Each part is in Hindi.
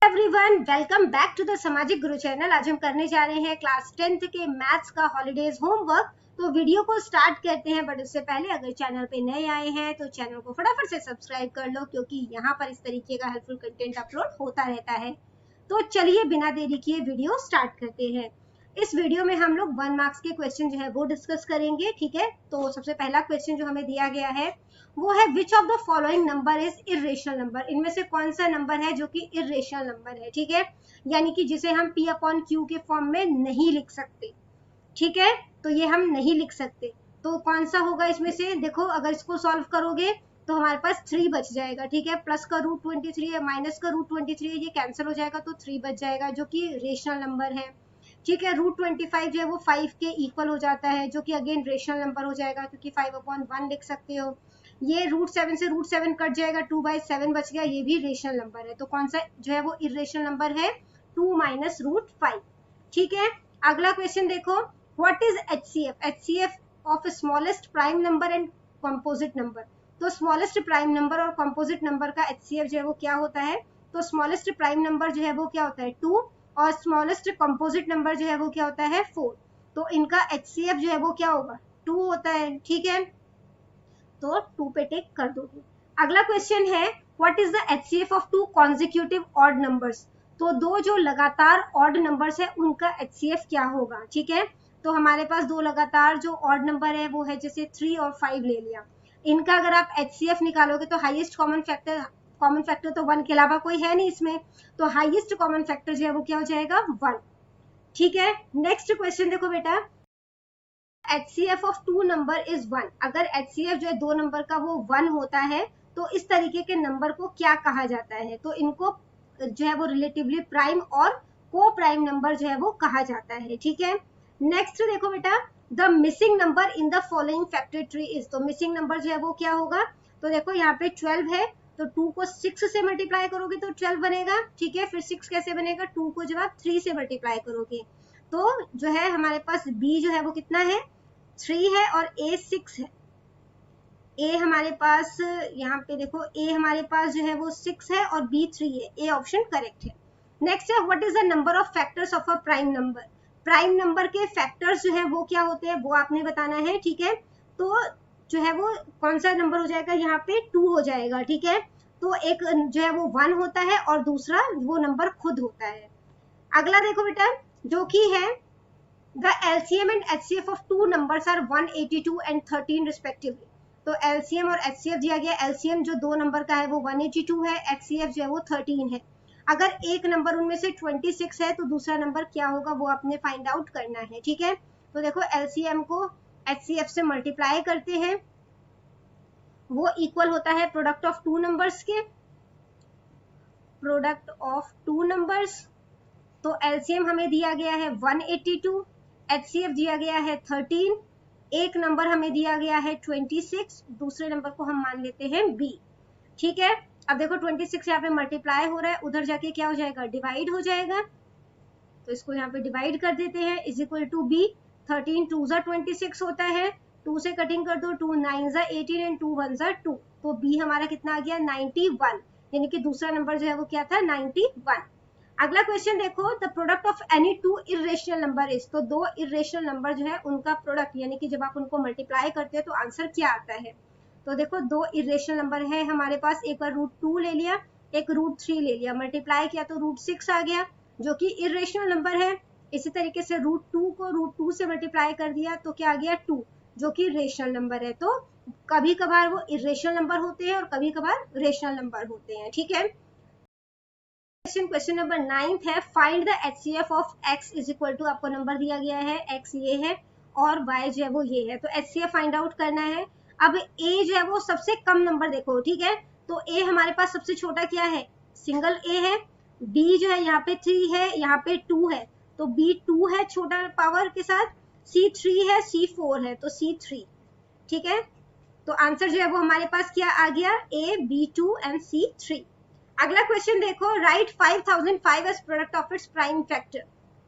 Everyone, welcome back to the Samajik Guru channel. आज हम करने जा रहे हैं क्लास 10th के मैथ्स का हॉलीडेज होमवर्क। तो वीडियो को स्टार्ट करते हैं, बट उससे पहले अगर चैनल पे नए आए हैं तो चैनल को फटाफट से सब्सक्राइब कर लो, क्योंकि यहाँ पर इस तरीके का हेल्पफुल कंटेंट अपलोड होता रहता है। तो चलिए बिना देरी किए वीडियो स्टार्ट करते हैं। इस वीडियो में हम लोग 1 मार्क्स के क्वेश्चन जो है वो डिस्कस करेंगे, ठीक है। तो सबसे पहला क्वेश्चन जो हमें दिया गया है वो है विच of the following number is irrational number. इनमें से कौन सा नंबर है जो कि इर्रेशनल नंबर है, ठीक है, यानी कि जिसे हम p अपॉन क्यू के फॉर्म में नहीं लिख सकते, ठीक है। तो ये हम नहीं लिख सकते, तो कौन सा होगा इसमें से? देखो, अगर इसको सॉल्व करोगे तो हमारे पास 3 बच जाएगा, ठीक है। प्लस का रूट 23 है, माइनस का रूट 23 है, ये कैंसिल हो जाएगा तो 3 बच जाएगा, जो कि रेशनल नंबर है, ठीक है। रूट 25 जो है वो 5 के इक्वल हो जाता है, जो कि अगेन रेशनल नंबर हो जाएगा, क्योंकि 5 अपॉन 1 लिख सकते हो। ये रूट 7 से रूट 7 कट जाएगा, 2/7 बच गया, ये भी रेशनल नंबर है। तो कौन सा जो है वो इर्रेशनल नंबर है? 2 माइनस रूट 5, ठीक है। अगला क्वेश्चन देखो, what is HCF? HCF of smallest prime number and composite number. तो स्मॉलेस्ट प्राइम नंबर और कंपोजिट नंबर का HCF जो है वो क्या होता है? तो स्मॉलेस्ट प्राइम नंबर जो है वो क्या होता है? 2, और स्मॉलेस्ट कंपोजिट नंबर जो है वो क्या होता है? 4। तो इनका HCF जो है वो क्या होगा? 2 होता है, ठीक है। तो 2 पे टिक कर दोगे। अगला क्वेश्चन है, what is the HCF of 2 consecutive odd numbers. तो दो जो लगातार ऑड नंबर्स है उनका HCF क्या होगा, ठीक है। तो हमारे पास दो लगातार जो ऑड नंबर है वो है, जैसे 3 और 5 ले लिया। इनका अगर आप HCF निकालोगे तो हाईएस्ट कॉमन फैक्टर तो 1 के अलावा कोई है नहीं इसमें, तो हाईएस्ट कॉमन फैक्टर जो है वो क्या हो जाएगा? 1, ठीक है। नेक्स्ट क्वेश्चन देखो बेटा, HCF ऑफ 2 नंबर इज 1। अगर HCF जो है 2 नंबर का वो 1 होता है तो इस तरीके के नंबर को क्या कहा जाता है? तो इनको जो है वो रिलेटिवली प्राइम और को प्राइम नंबर जो है वो कहा जाता है, ठीक है। नेक्स्ट देखो बेटा, the missing number in the following factor tree is. तो मिसिंग नंबर जो है वो क्या होगा? तो देखो यहाँ पे 12 है, तो 2 को 6 से मल्टीप्लाई करोगे तो 12 बनेगा, ठीक है। फिर 6 कैसे बनेगा? 2 को जब आप 3 से मल्टीप्लाई करोगे तो जो है हमारे पास B जो है वो कितना है? 3 है, और A 6 है। A हमारे पास यहाँ पे देखो, A हमारे पास जो है वो 6 है और B 3 है। A ऑप्शन करेक्ट है। नेक्स्ट है, what is the number of factors of a prime number. Prime number के फैक्टर्स जो है वो क्या होते हैं वो आपने बताना है, ठीक है। तो जो है वो कौन सा नंबर हो जाएगा? यहाँ पे 2 हो जाएगा, ठीक है। तो एक जो है वो 1 होता है और दूसरा वो नंबर खुद होता है। अगला देखो बेटा, जो कि है The LCM and HCF of 2 numbers are 182 and 13 respectively. तो LCM और HCF दिया गया। LCM जो 2 नंबर का है वो 182 है, HCF जो है वो 13 है। अगर एक नंबर उनमें से 26 है तो दूसरा नंबर क्या होगा वो आपने फाइंड आउट करना है, ठीक है। तो देखो, LCM को HCF से मल्टीप्लाई करते हैं, वो इक्वल होता है प्रोडक्ट ऑफ 2 नंबर्स के, प्रोडक्ट ऑफ 2 नंबर्स। तो LCM हमें दिया गया है 182, HCF दिया गया है 13, एक नंबर हमें दिया गया है 26, दूसरे नंबर को हम मान लेते हैं B, ठीक है। अब देखो 26 यहाँ पे मल्टीप्लाई हो रहा है, उधर जाके क्या हो जाएगा? डिवाइड हो जाएगा। तो इसको यहाँ पे डिवाइड कर देते हैं, इज इक्वल टू B। 13 2 जा 26 होता है, 2 से कटिंग कर दो, 2 9 जा 18 एंड 2 1 जा 2। तो B हमारा कितना आ गया? 91, यानी कि दूसरा नंबर जो है वो क्या था? 91। अगला क्वेश्चन देखो, the product of any 2 irrational number is. तो 2 इर्रेशनल नंबर जो है उनका प्रोडक्ट, यानी कि जब आप उनको मल्टीप्लाई करते हैं तो आंसर क्या आता है? तो देखो, 2 इर्रेशनल नंबर है हमारे पास, एक बार √2 ले लिया, एक √3 ले लिया, मल्टीप्लाई किया तो √6 आ गया, जो कि इर्रेशनल नंबर है। इसी तरीके से √2 को √2 से मल्टीप्लाई कर दिया तो क्या आ गया? 2, जो कि रेशनल नंबर है। तो कभी कभार वो इर्रेशनल नंबर होते हैं और कभी कभार रेशनल नंबर होते हैं, ठीक है। क्वेश्चन नंबर 9 है, find the HCF of x is equal to, आपको नंबर दिया गया है, x ये है और y जो है वो ये है, तो HCF फाइंड आउट करना है। अब a जो है वो सबसे कम नंबर देखो, ठीक है। तो a हमारे पास सबसे छोटा क्या है? सिंगल a है। b जो है यहाँ पे 3 है, यहाँ पे 2 है, तो b 2 है छोटा पावर के साथ, c 3 है, c 4 है, तो c 3, ठीक है। तो आंसर जो है वो हमारे पास क्या आ गया? a, b 2 and c 3। अगला क्वेश्चन देखो, write 5005 as product of its prime factor.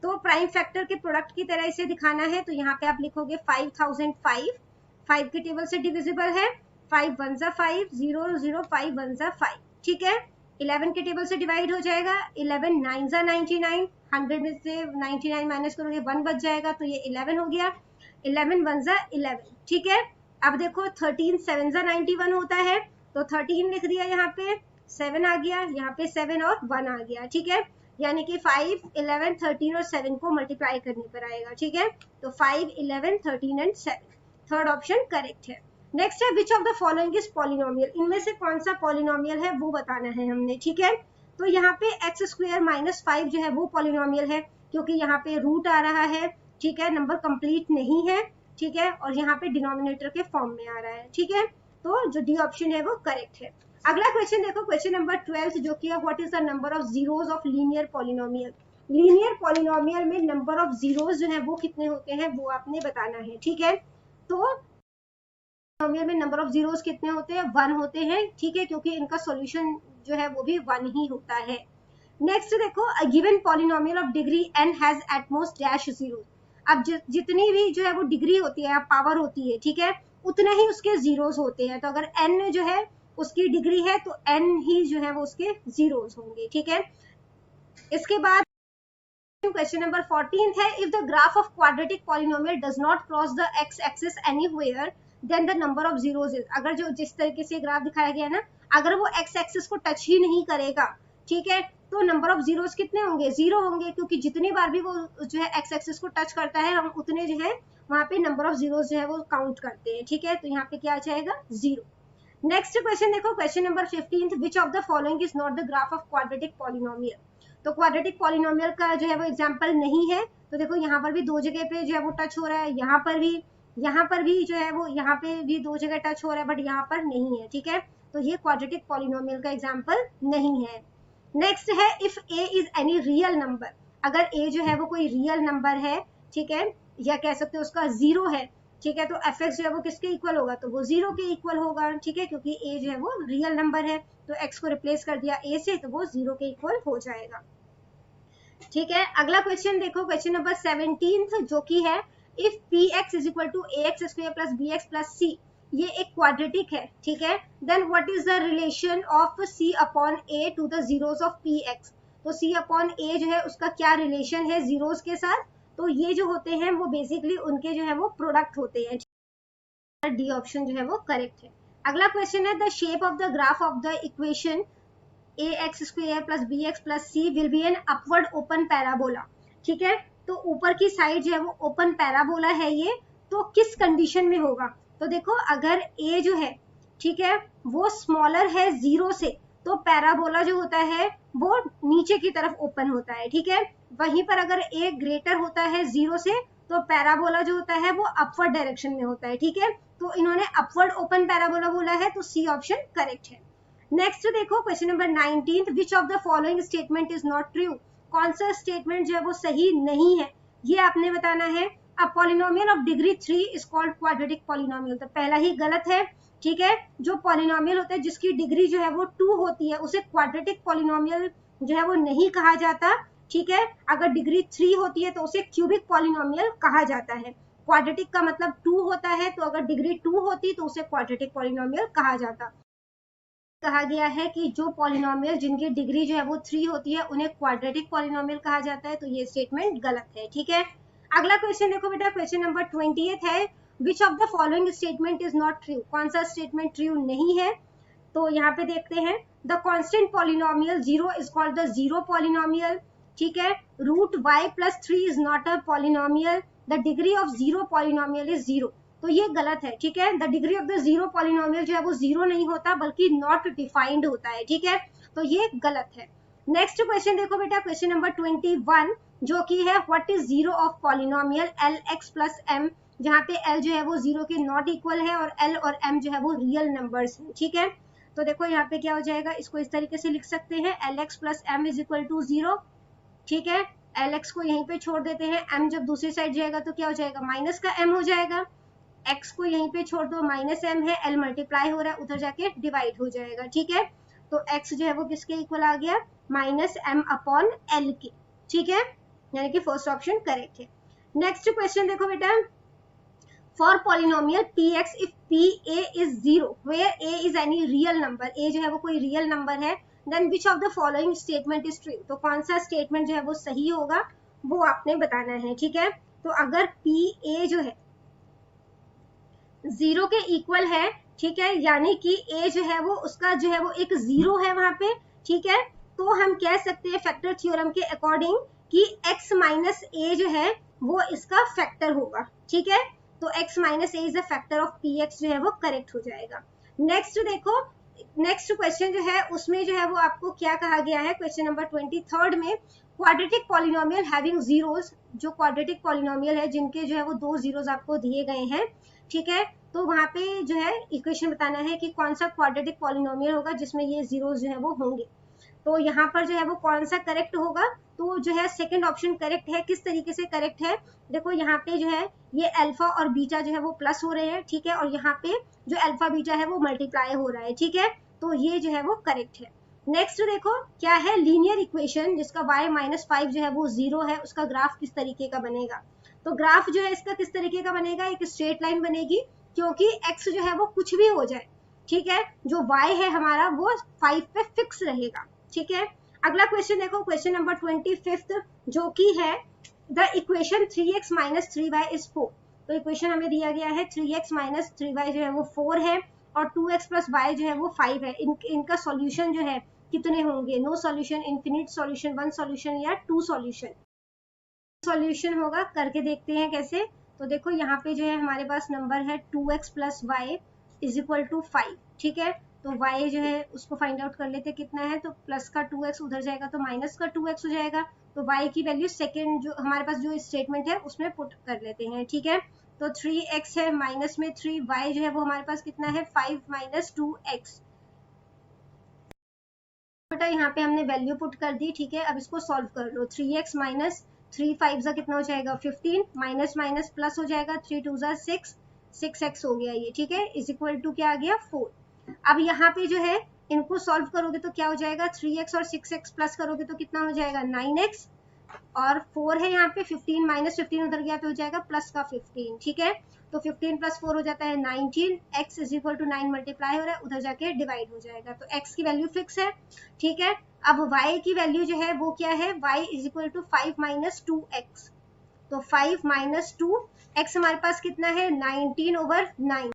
तो प्राइम फैक्टर के प्रोडक्ट की तरह इसे दिखाना है, तो यहाँ पे आप लिखोगे 5005, 5 के टेबल से डिविजिबल है, 5 1 जा 5, 0 0 5 1 जा 5, ठीक है। 11 के टेबल से डिवाइड हो जाएगा, 11 9 जा 99, 100 में से 99 माइनस करोगे 1 बच जाएगा, तो ये 11 हो गया, 11 1 जा 11, ठीक है। अब देखो 13 7 जा 91 होता है, तो 13 लिख दिया, यहाँ पे 7 आ गया, यहाँ पे 7 और 1 आ गया, ठीक है। यानी कि 5 11 13 और 7 को मल्टीप्लाई करने पर आएगा, ठीक है। तो 5 11 13 एंड 7, थर्ड ऑप्शन करेक्ट है। नेक्स्ट है विच of the following is polynomial, इनमें से कौन सा पॉलिनोमियल है वो बताना है हमने, ठीक है। तो यहाँ पे एक्स स्क्वायर माइनस 5 जो है वो पॉलिनोमियल है, क्योंकि यहाँ पे रूट आ रहा है, ठीक है, नंबर कंप्लीट नहीं है, ठीक है, और यहाँ पे डिनोमिनेटर के फॉर्म में आ रहा है, ठीक है। तो जो डी ऑप्शन है वो करेक्ट है। अगला क्वेश्चन देखो, क्वेश्चन नंबर 12 जो कि है what is the number of zeros of linear polynomial. Linear polynomial में नंबर ऑफ जीरोस जो है वो कितने होते हैं वो आपने बताना है, ठीक है। तो पॉलिनोमियल में नंबर ऑफ जीरोस कितने होते हैं, 1 होते हैं, ठीक है, क्योंकि इनका सॉल्यूशन जो है वो भी 1 ही होता है। नेक्स्ट देखो, a given polynomial of degree n has at most dash zero. अब जितनी भी जो है वो डिग्री होती है, पावर होती है, ठीक है, उतने ही उसके जीरोस होते हैं। तो अगर n जो है उसकी डिग्री है तो n ही जो है वो उसके जीरोस होंगे, ठीक है। इसके बाद क्वेश्चन नंबर 14 है, if the graph of quadratic polynomial does not cross the x axis anywhere then the number of zeros is. अगर जो जिस तरीके से ग्राफ दिखाया गया ना, अगर वो एक्स एक्सिस को टच ही नहीं करेगा, ठीक है, तो नंबर ऑफ जीरोस कितने होंगे, 0 होंगे, क्योंकि जितनी बार भी वो जो है एक्स एक्सिस को टच करता है हम उतने जो है वहां पे नंबर ऑफ जीरोस जो है वो काउंट करते हैं, ठीक है। तो यहाँ पे क्या आ जाएगा, 0। नेक्स्ट क्वेश्चन देखो, question number 15, which of the following is not the graph of quadratic polynomial. तो क्वाड्रेटिक पॉलिनोमियल का जो है वो एग्जांपल नहीं है। तो देखो यहाँ पर भी दो जगह पे जो है वो टच हो रहा है, यहाँ पर भी जो है वो यहाँ पे भी दो जगह टच हो रहा है, बट यहाँ पर नहीं है, ठीक है। तो ये क्वाड्रेटिक पॉलिनोमियल का एग्जांपल नहीं है। नेक्स्ट है, if a is any real number, अगर a जो है वो कोई रियल नंबर है, ठीक है, या कह सकते हो उसका 0 है, ठीक है, तो fx जो है वो किसके इक्वल होगा, तो वो 0 के इक्वल होगा, ठीक है, क्योंकि a जो है वो रियल नंबर है, तो x को रिप्लेस कर दिया a से, तो वो 0 के इक्वल हो जाएगा, ठीक है। अगला क्वेश्चन देखो, क्वेश्चन नंबर 17 जो कि है, if px is equal to ax square plus bx plus c, ये एक क्वाड्रेटिक है, ठीक है, then what is the relation of c upon a to the zeros of px। तो c अपॉन a जो है उसका क्या रिलेशन है जीरोस के साथ, तो ये जो होते हैं वो बेसिकली उनके जो है वो प्रोडक्ट होते हैं, डी ऑप्शन जो है वो करेक्ट है। अगला क्वेश्चन है, the shape of the graph of the equation ax square plus bx plus c will be an upward open parabola, ठीक है। तो ऊपर की साइड जो है वो ओपन पैराबोला है ये, तो किस कंडीशन में होगा, तो देखो अगर a जो है, ठीक है, वो स्मॉलर है 0 से, तो पैराबोला जो होता है वो नीचे की तरफ ओपन होता है, ठीक है। वहीं पर अगर a ग्रेटर होता है 0 से, तो पैराबोला जो होता है वो अपवर्ड डायरेक्शन में होता है, ठीक है। तो इन्होंने अपवर्ड ओपन पैराबोला बोला है, तो सी ऑप्शन करेक्ट है। नेक्स्ट देखो, question number 19, which of the following statement is not true. कौन सा स्टेटमेंट जो है वो सही नहीं है, ये आपने बताना है। A polynomial of degree 3 is called quadratic polynomial, तो पहला ही गलत है, ठीक है। जो पॉलिनोमियल होता है जिसकी डिग्री जो है वो 2 होती है, उसे क्वाड्रेटिक पॉलिनोमियल जो है वो नहीं कहा जाता, ठीक है। अगर डिग्री 3 होती है तो उसे क्यूबिक पॉलिनोमियल कहा जाता है। क्वाड्रेटिक का मतलब 2 होता है, तो अगर डिग्री 2 होती तो उसे क्वाड्रेटिक पॉलिनोमियल कहा जाता। कहा गया है कि जो पॉलिनोमियल जिनकी डिग्री जो है वो 3 होती है उन्हें क्वाड्रेटिक पॉलिनोमियल कहा जाता है, तो ये स्टेटमेंट गलत है, ठीक है। अगला क्वेश्चन देखो बेटा, क्वेश्चन नंबर 28 है, विच of the following statement is not true. कौन सा स्टेटमेंट ट्रू नहीं है, तो यहाँ पे देखते हैं, the constant polynomial 0 is called the zero polynomial, ठीक है। Root y plus 3 is not a polynomial, the degree of zero polynomial is 0, तो ये गलत है, ठीक है। The degree of the zero polynomial जो है वो 0 नहीं होता बल्कि नॉट डिफाइंड होता है, ठीक है, तो ये गलत है। नेक्स्ट क्वेश्चन देखो बेटा, क्वेश्चन नंबर 21 जो कि है, what is zero of polynomial L x plus M, जहाँ पे एल जो है वो 0 के नॉट इक्वल है और एल और एम जो है वो रियल नंबर्स हैं, ठीक है। तो देखो यहाँ पे क्या हो जाएगा, इसको इस तरीके से लिख सकते हैं, L x plus M is equal to 0, ठीक है। एल एक्स को यहीं पे छोड़ देते हैं, एम जब दूसरी साइड जाएगा तो क्या हो जाएगा, माइनस का एम हो जाएगा, x को यहीं पे छोड़ दो, माइनस m है, l मल्टीप्लाई हो रहा है, उधर जाके डिवाइड हो जाएगा, ठीक है। तो x जो है वो किसके इक्वल आ गया, माइनस m अपॉन l के, ठीक है, यानी कि फर्स्ट ऑप्शन करेक्ट है। नेक्स्ट क्वेश्चन देखो बेटा, for polynomial px if pa is 0 where a is any real number, a जो है वो कोई रियल नंबर है, then which of the following statement is true, तो कौन सा स्टेटमेंट जो है वो सही होगा वो आपने बताना है, ठीक है। तो अगर पी ए जो है 0 के इक्वल है, ठीक है, यानी कि ए जो है वो उसका जो है वो एक 0 है वहां पे, ठीक है, तो हम कह सकते हैं फैक्टर थ्योरम के अकॉर्डिंग कि x माइनस ए जो है वो इसका फैक्टर होगा, ठीक है। तो x minus A is a factor of P x जो है वो करेक्ट हो जाएगा। नेक्स्ट देखो, नेक्स्ट क्वेश्चन जो है उसमें जो है वो आपको क्या कहा गया है, क्वेश्चन नंबर 23 में, क्वाड्रेटिक पॉलिनोमियल हैविंग जीरोस, जो क्वाड्रेटिक पॉलिनोमियल है जिनके जो है वो 2 जीरोस आपको दिए गए हैं, ठीक है, तो वहां पे जो है इक्वेशन बताना है कि कौन सा क्वाड्रेटिक पॉलिनोमियल होगा जिसमें ये जीरोस जो है वो होंगे। तो यहाँ पर जो है वो कौन सा करेक्ट होगा, तो जो है सेकंड ऑप्शन करेक्ट है। किस तरीके से करेक्ट है, देखो यहाँ पे जो है ये अल्फा और बीटा जो है वो प्लस हो रहे हैं, ठीक है, और यहाँ पे जो अल्फा बीटा है वो मल्टीप्लाई हो रहा है, ठीक है, तो ये जो है वो करेक्ट है। नेक्स्ट देखो क्या है, लीनियर इक्वेशन जिसका y माइनस 5 जो है वो 0 है, उसका ग्राफ किस तरीके का बनेगा, तो ग्राफ जो है इसका किस तरीके का बनेगा, एक स्ट्रेट लाइन बनेगी, क्योंकि x जो है वो कुछ भी हो जाए, ठीक है, जो y है हमारा वो 5 पे फिक्स रहेगा, ठीक है। अगला क्वेश्चन देखो, क्वेश्चन नंबर 25 जो कि है the equation 3x minus 3y is 4, तो इक्वेशन हमें दिया गया है 3x माइनस 3y जो है वो 4 है और 2x प्लस y जो है वो 5 है। इनका सॉल्यूशन जो है कितने होंगे, no solution, infinite solution, 1 solution या 2 सॉल्यूशन। सॉल्यूशन होगा, करके देखते हैं कैसे। तो देखो यहाँ पे जो है हमारे पास नंबर है 2x plus y is equal to 5, ठीक है, तो y जो है उसको फाइंड आउट कर लेते कितना है, तो प्लस का 2x उधर जाएगा तो माइनस का 2x हो जाएगा, तो y की वैल्यू सेकेंड जो हमारे पास जो स्टेटमेंट है उसमें पुट कर लेते हैं, ठीक है। तो 3x है माइनस में 3, y जो है वो हमारे पास कितना है 5 माइनस 2x, बेटा यहाँ पे हमने वैल्यू पुट कर दी, ठीक है। अब इसको सॉल्व कर लो, 3x माइनस 3 5 जा कितना हो जाएगा 15, माइनस माइनस प्लस हो जाएगा, 3 2 जा 6, 6x हो गया ये, ठीक है, इज इक्वल टू क्या आ गया 4। अब यहाँ पे जो है इनको सॉल्व करोगे तो क्या हो जाएगा, 3x और 6x प्लस करोगे तो कितना हो जाएगा 9x, और 4 है यहाँ पे 15 माइनस 15 उधर गया तो हो जाएगा प्लस का 15, ठीक है, तो 15 प्लस 4 हो जाता है 19, x is equal to 9 multiply हो रहा है, उधर जाके डिवाइड हो जाएगा, तो x की वैल्यू फिक्स है, ठीक है। अब y की वैल्यू जो है वो क्या है, y इज इक्वल टू 5 माइनस 2x, तो 5 माइनस 2, x हमारे पास कितना है 19 ओवर 9,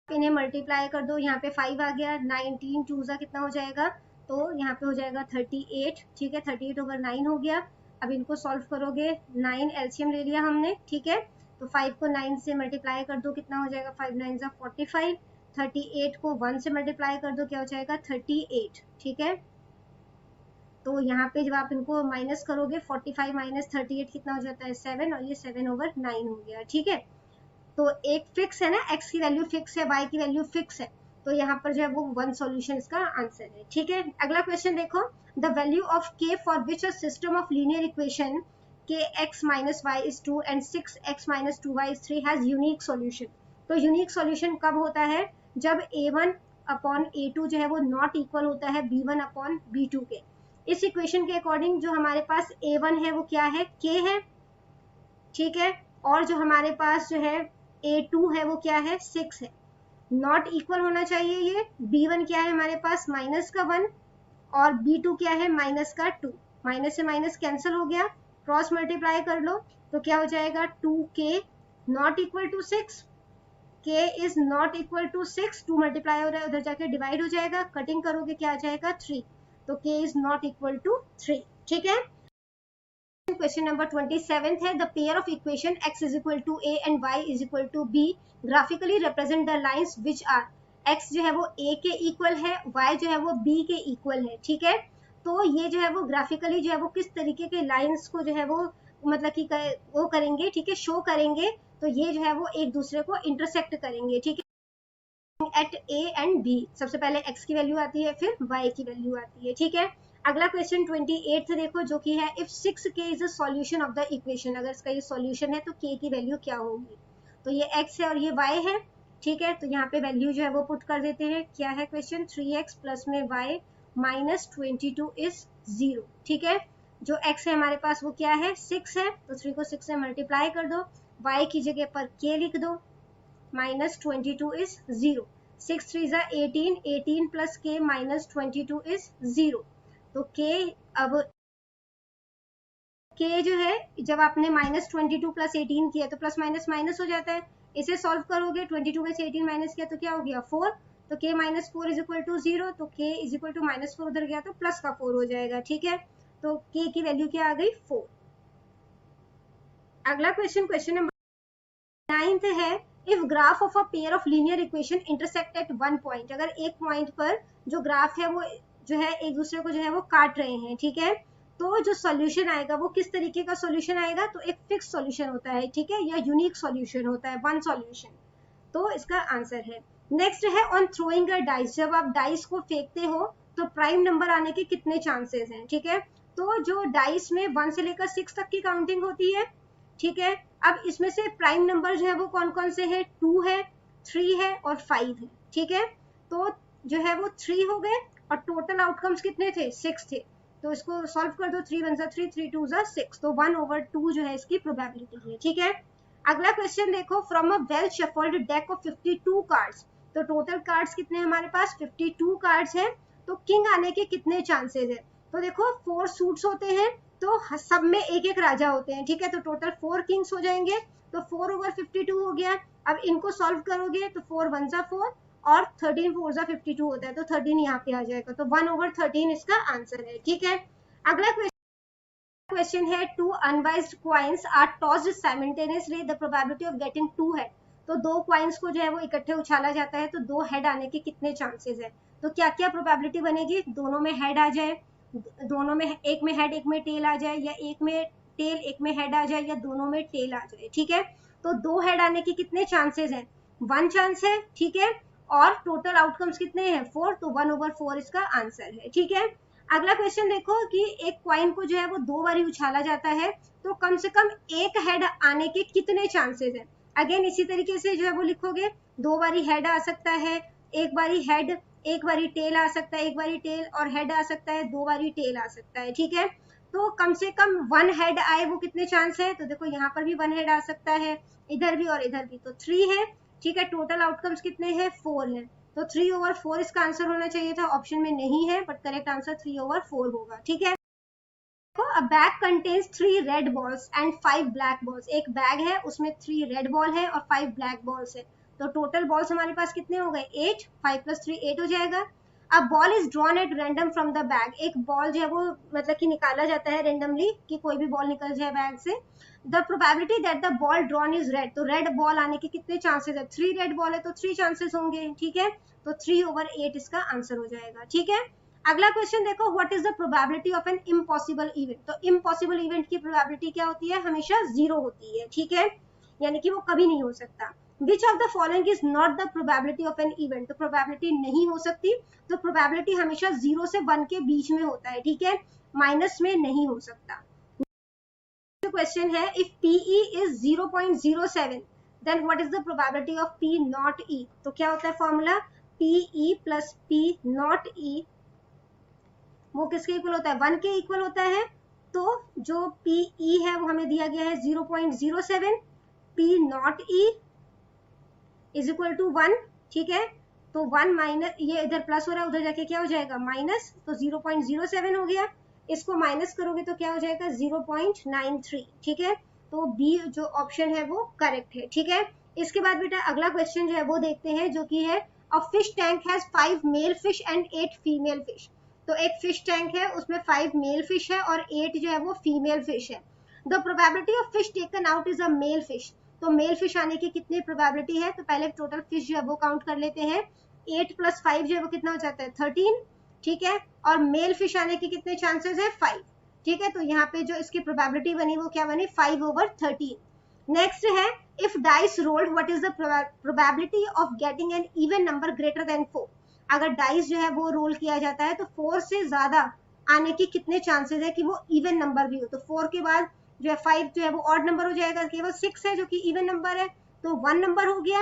इन्हें मल्टीप्लाई कर दो, यहाँ पे 5 आ गया, 19 2 जा कितना हो जाएगा, तो यहाँ पे हो जाएगा 38, ठीक है, 38 ओवर 9 हो गया। अब इनको सॉल्व करोगे, 9 एलसीएम ले लिया हमने, ठीक है, तो 5 को 9 से मल्टीप्लाई कर दो, कितना हो जाएगा 5 9 जा 45, 38 को 1 से मल्टीप्लाई कर दो, क्या हो जाएगा 38, ठीक है। तो यहाँ पे जब आप इनको माइनस करोगे 45 माइनस 38 कितना हो जाता है 7, और ये 7 ओवर 9 हो गया, ठीक है। तो एक फिक्स है ना, x की वैल्यू फिक्स है, y की वैल्यू फिक्स है, तो यहाँ पर जो है वो 1 सॉल्यूशन इसका आंसर है, ठीक है। अगला क्वेश्चन देखो, the value of k for which a system of linear equation kx minus y is 2 and 6x minus 2y is 3 has unique solution, तो यूनिक सॉल्यूशन कब होता है, जब a1 अपॉन a2 जो है वो नॉट इक्वल होता है b1 अपॉन b2 के। इस इक्वेशन के अकॉर्डिंग जो हमारे पास a1 है वो क्या है, k है, ठीक है, और जो हमारे पास जो है a2 है वो क्या है 6 है, नॉट इक्वल होना चाहिए ये, b1 क्या है हमारे पास माइनस का 1 और b2 क्या है माइनस का 2, माइनस से माइनस कैंसिल हो गया, क्रॉस मल्टीप्लाई कर लो तो क्या हो जाएगा 2k not equal to 6, k is not equal to 6, 2 multiply हो रहा है उधर जाके डिवाइड हो जाएगा, कटिंग करोगे क्या आ जाएगा 3, तो k is not equal to 3, ठीक है। क्वेश्चन नंबर 27 है, the pair of equation x is equal to a and y is equal to b graphically represent the lines which are, x जो है वो a के इक्वल है, y जो है वो b के इक्वल है, ठीक है। तो ये जो है वो ग्राफिकली जो है वो किस तरीके के लाइंस को जो है वो मतलब कि वो करेंगे, ठीक है, शो करेंगे, तो ये जो है वो एक दूसरे को इंटरसेक्ट करेंगे, ठीक है, एट a एंड b, सबसे पहले x की वैल्यू आती है फिर y की वैल्यू आती है, ठीक है। अगला क्वेश्चन 28 देखो जो कि है if 6k is a solution of the equation, अगर इसका ये सॉल्यूशन है तो k की वैल्यू क्या होगी, तो ये x है और ये y है, ठीक है, तो यहाँ पे वैल्यू जो है वो पुट कर देते हैं, क्या है क्वेश्चन 3x प्लस में y माइनस 22 इज 0, ठीक है, जो x है हमारे पास वो क्या है 6 है, तो 3 को 6 से मल्टीप्लाई कर दो, y की जगह पर k लिख दो, माइनस 22 इज 0, 6 3 जा 18, 18 प्लस k माइनस 22 इज 0। तो k, अब k जो है जब आपने माइनस 22 प्लस 18 किया तो प्लस माइनस माइनस हो जाता है। इसे सॉल्व करोगे, 22 में से 18 माइनस किया तो क्या हो गया 4। तो k minus 4 is equal to 0। तो k is equal to minus 4 उधर गया तो प्लस का 4 हो जाएगा। ठीक है, तो k की वैल्यू क्या आ गई 4। अगला क्वेश्चन, क्वेश्चन नंबर 9 है, if graph of a pair of linear equation intersect at one point. अगर एक पॉइंट पर जो ग्राफ है वो जो है एक दूसरे को जो है वो काट रहे हैं, ठीक है, तो जो सॉल्यूशन आएगा वो किस तरीके का सॉल्यूशन आएगा, तो एक फिक्स सॉल्यूशन होता है, ठीक है, या यूनिक सॉल्यूशन होता है, वन सॉल्यूशन। तो इसका आंसर है। नेक्स्ट है ऑन थ्रोइंग अ डाइस। जब आप डाइस को फेंकते हो तो प्राइम नंबर आने के कितने चांसेस हैं, ठीक है, तो जो डाइस में 1 से लेकर 6 तक की काउंटिंग होती है, ठीक है। अब इसमें से प्राइम नंबर जो है वो कौन कौन से है, 2 है, 3 है और 5 है, ठीक है। तो जो है वो 3 हो गए और टोटल आउटकम्स कितने थे, 6 थे। तो इसको सॉल्व कर दो, 3 1 जा 3, 3 2 जा 6, तो 1/2 जो है इसकी प्रोबेबिलिटी है, ठीक है। अगला क्वेश्चन देखो, from a well shuffled deck of 52 cards. तो टोटल कार्ड्स कितने हमारे पास 52 कार्ड्स हैं, तो किंग आने के कितने चांसेस है। तो देखो 4 सूट्स होते हैं तो सब में एक एक राजा होते हैं, ठीक है, तो टोटल 4 किंग्स हो जाएंगे। तो 4/52 हो गया। अब इनको सॉल्व करोगे तो 4 1 जा 4 और 13 4 जा 52 होता है, तो 13 यहाँ पे आ जाएगा, तो 1/13 इसका आंसर है, ठीक है। अगला क्वेश्चन है, 2 unbiased coins are tossed simultaneously, the probability of getting 2 head. तो 2 कॉइन्स को जो है वो इकट्ठे उछाला जाता है तो 2 हेड आने के कितने चांसेस है। तो क्या क्या प्रोबेबिलिटी बनेगी, दोनों में हेड आ जाए, दोनों में एक में हेड एक में टेल आ जाए, या एक में टेल एक में हेड आ जाए, या दोनों में टेल आ जाए, ठीक है। तो 2 हेड आने के कितने चांसेस हैं, 1 चांस है, ठीक है, और टोटल आउटकम्स कितने हैं 4, तो 1/4 इसका आंसर है, ठीक है। अगला क्वेश्चन देखो कि एक कॉइन को जो है वो 2 बार उछाला जाता है तो कम से कम एक हेड आने के कितने चांसेस है। अगेन इसी तरीके से जो है वो लिखोगे, 2 बारी हेड आ सकता है, एक बारी हेड, एक बारी टेल आ सकता है, एक बारी टेल और हेड आ सकता है, 2 बारी टेल आ सकता है, ठीक है। तो कम से कम 1 हेड आए वो कितने चांस है, तो देखो यहाँ पर भी 1 हेड आ सकता है, इधर भी और इधर भी, तो 3 है, ठीक है। टोटल आउटकम्स कितने हैं 4 है, तो 3/4 इसका आंसर होना चाहिए था, ऑप्शन में नहीं है, बट करेक्ट आंसर 3/4 होगा, ठीक है। अ bag contains 3 red balls and 5 black balls. एक बैग है उसमें 3 रेड बॉल है और 5 ब्लैक बॉल्स है, तो टोटल बॉल्स हमारे पास कितने हो गए 8, 5 + 3 8 हो जाएगा। अब ball is drawn at random from the bag. एक बॉल जो है वो मतलब कि निकाला जाता है रेंडमली, कि कोई भी बॉल निकल जाए बैग से। The probability that the ball drawn is red. तो रेड बॉल आने के कितने चांसेस है, 3 रेड बॉल है तो 3 चांसेस होंगे, ठीक है, तो 3/8 इसका आंसर हो जाएगा, ठीक है। अगला क्वेश्चन देखो, what is the probability of an impossible event. तो इम्पॉसिबल इवेंट की प्रोबेबिलिटी क्या होती है, हमेशा 0 होती है, ठीक है, यानी कि वो कभी नहीं हो सकता। विच of the following is not the probability of an event. तो प्रोबेबिलिटी नहीं हो सकती, तो प्रोबेबिलिटी हमेशा 0 से 1 के बीच में होता है, ठीक है, माइनस में नहीं हो सकता। क्वेश्चन है, if PE is 0.07 then what is the probability of P not E। तो क्या होता है formula, PE + P not E वो किसके इक्वल होता है, 1 के इक्वल होता है। तो जो PE है वो हमें दिया गया है 0.07, P not E is equal to 1, ठीक है। तो 1 माइनस, ये इधर प्लस हो रहा है उधर जाके क्या हो जाएगा माइनस, तो 0.07 हो गया। इसको माइनस करोगे तो क्या हो जाएगा 0.93, ठीक है। तो बी जो ऑप्शन है वो करेक्ट है, ठीक है। इसके बाद बेटा अगला क्वेश्चन जो है वो देखते हैं, जो कि है a fish tank has 5 male fish and 8 female fish. तो एक फिश टैंक है उसमें 5 मेल फिश है और 8 जो है वो फीमेल फिश है। The probability of fish taken out is a male fish. तो मेल फिश आने की कितनी प्रोबेबिलिटी है, तो पहले टोटल फिश जो है वो काउंट कर लेते हैं। 8 + 5 जो है वो कितना हो जाता है 13, ठीक है, और मेल फिश आने के कितने चांसेस है 5, ठीक है। तो यहाँ पे जो इसकी प्रोबेबिलिटी बनी वो क्या बनी 5/13। नेक्स्ट है, if dice rolled what is the probability of getting an even number greater than 4। अगर डाइस जो है वो रोल किया जाता है तो 4 से ज्यादा आने के कितने चांसेस है कि वो इवन नंबर भी हो। तो 4 के बाद जो है 5 जो है वो ऑड नंबर हो जाएगा, केवल 6 है जो कि इवन नंबर है, तो 1 नंबर हो गया,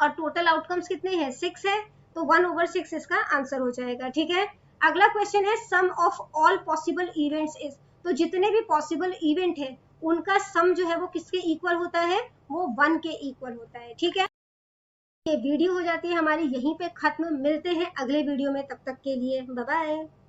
और टोटल आउटकम्स कितने हैं 6 है, तो 1/6 इसका आंसर हो जाएगा, ठीक है। अगला क्वेश्चन है, sum of all possible events is. तो जितने भी पॉसिबल इवेंट है उनका सम जो है वो किसके इक्वल होता है, वो 1 के इक्वल होता है, ठीक है। वीडियो हो जाती है हमारी यहीं पे खत्म। मिलते हैं अगले वीडियो में, तब तक के लिए बाय बाय।